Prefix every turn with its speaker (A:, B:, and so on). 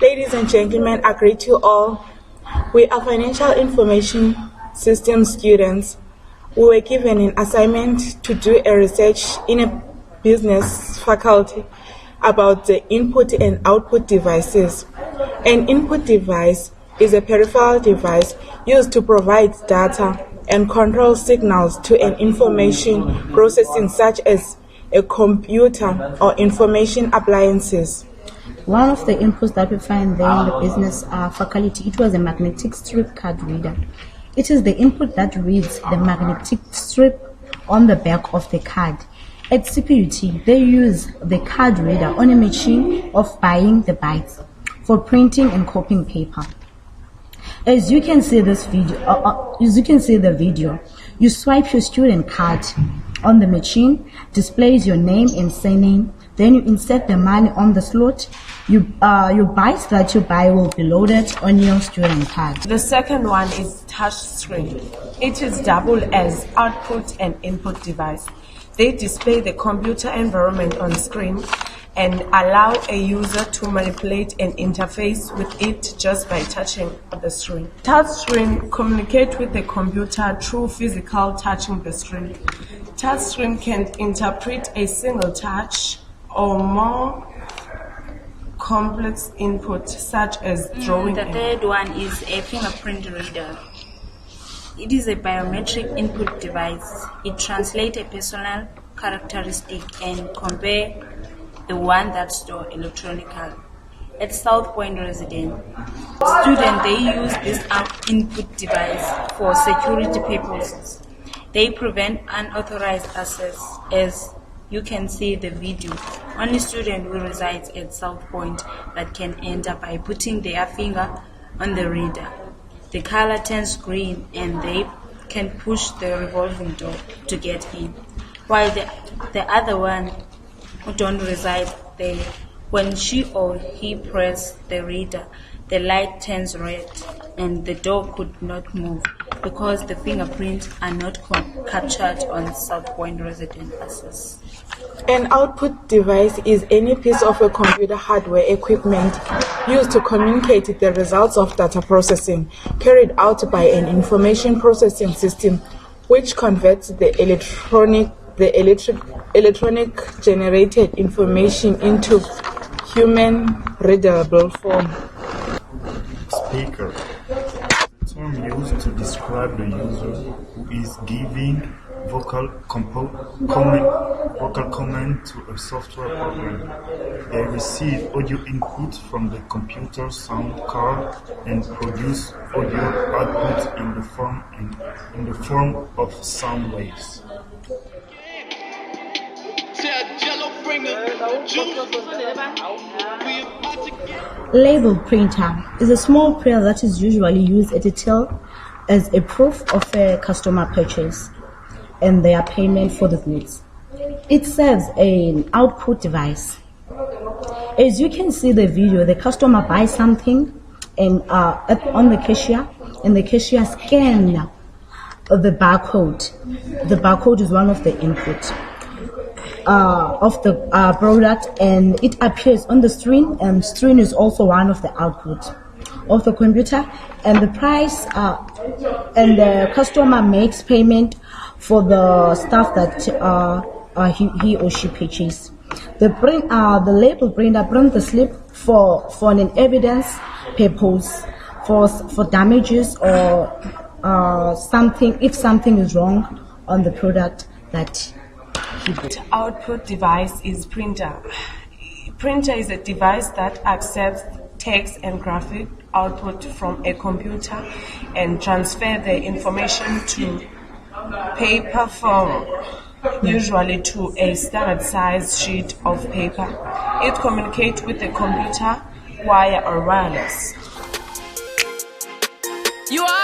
A: Ladies and gentlemen, I greet you all. We are financial information systems students. We were given an assignment to do a research in a business faculty about the input and output devices. An input device is a peripheral device used to provide data and control signals to an information processing such as a computer or information appliances.
B: One of the inputs that we find there in the business faculty, it was a magnetic strip card reader. It is the input that reads the magnetic strip on the back of the card. At CPUT, they use the card reader on a machine of buying the bytes for printing and copying paper. As you can see this video, you swipe your student card on the machine, displays your name and surname. Then you insert the money on the slot. Your bytes that you buy will be loaded on your student card.
C: The second one is touch screen. It is double as output and input device. They display the computer environment on screen and allow a user to manipulate and interface with it just by touching the screen. Touch screen communicate with the computer through physical touching the screen. Touch screen can interpret a single touch or more complex input such as drawing.
D: The third one is a fingerprint reader. It is a biometric input device. It translates a personal characteristic and compare the one that's stored electronically. At South Point resident, students they use this input device for security purposes. They prevent unauthorized access. As you can see the video, only student who resides at South Point that can enter by putting their finger on the reader. The color turns green and they can push the revolving door to get in. While the other one who don't reside there, when she or he press the reader, the light turns red and the door could not move because the fingerprints are not captured on South Point resident access.
A: An output device is any piece of a computer hardware equipment used to communicate the results of data processing carried out by an information processing system, which converts the electronic generated information into human readable form.
E: Speaker. Term used to describe the user who is giving vocal comment to a software program. They receive audio input from the computer sound card and produce audio output in the form of sound waves.
B: Label printer is a small printer that is usually used at a till as a proof of a customer purchase and their payment for the goods. It serves an output device. As you can see the video, the customer buys something and on the cashier, and the cashier scans the barcode. The barcode is one of the input of the product, and it appears on the screen, and screen is also one of the output of the computer, and the price and the customer makes payment for the stuff that he or she purchased. The label printer prints the slip for an evidence purpose for damages or something if something is wrong on the product that he bought.
C: Output device is printer. Printer is a device that accepts text and graphic output from a computer and transfer the information to paper form, usually to a standard size sheet of paper. It communicates with the computer wire or wireless.
F: You are